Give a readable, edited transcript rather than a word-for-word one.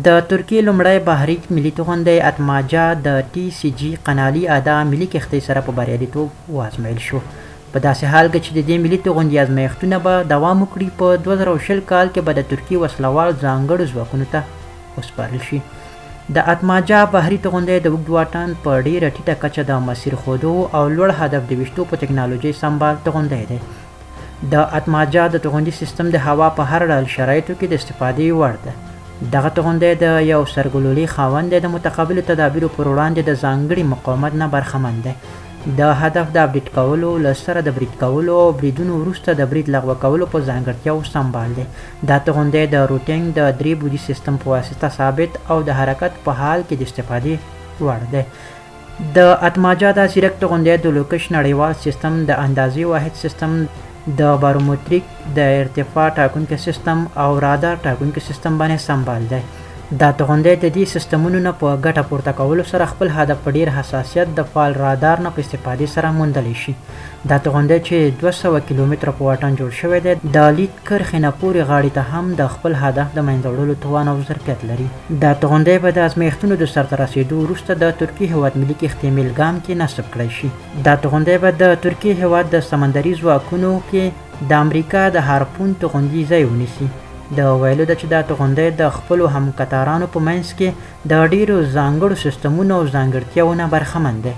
د ترکیې لومړی بحري ملي توغندی اتماجا د TCG قنالي ادا ملي کښتۍ سره په بریالیتوب وازمایل شو. په داسې حال کې چې د دې ملي توغندي ازمایښتونه به دوام وکړي، په 2020 کال کې به د ترکیې وسلوال ځانګړو ځواکونو ته وسپارل شي. د اتماجا بحري توغندی د اوږد واټن په ډیره ټیټه کچه د مسیر ښودو او لوړ هدف د ویشتو په ټکنالوژۍ سمبال توغندی دی. د اتماجا د توغندي سیستم د هوا په هر ډول شرایطو کې د استفادې وړ ده. دغه توغندی د یو سرګلولي خاوند دی، د متقابلو تدابیرو پر وړاندې د ځانګړي مقاومت نه برخمن دی. د هدف د اپډیټ کولو له سره د برید کولو او بریدونو وروسته د برید لغوه کولو په ځانګړتیاو سمبال دی. دا توغندی د روټینګ د 3 بودي سیستم په واسطه ثابت او د حرکت په حال کې د استفادې وړ دی. د اتماجا دا ځیرک توغندی د لوکش نړیوال سیستم، د اندازې واحد سیستم، د بارومتریک د ارتفاع ټاکونکي سیستم او رادار ټاکونکي سیستم باندې سمبال دی. دا توغندی د دې سیستمونو نه په ګټه پورته کولو سره خپل هدف په ډیر حساسیت د فعال رادار نه په استفادې سره موندلی شي. دا توغندی چې 200 کیلومتره په واټن جوړ شوی دی، د لید کرښې نه پورې غاړې ته هم د خپل هدف د منځه وړلو توان او ظرفیت لري. دا توغندی به د ازمایښتونو د سرته رسیدو وروسته د ترکیې هیواد ملي کښتۍ میلګام کې نصب کړی شي. دا توغندی به د ترکیې هیواد د سمندري ځواکونو کې د امریکا د هارپون توغندي ځای ونیسي. د ویلو ده چې دا توغندی د خپلو همکتارانو په منځ کې د ډیرو ځانګړو سیستمونو او ځانګړتیاو نه برخمن دی.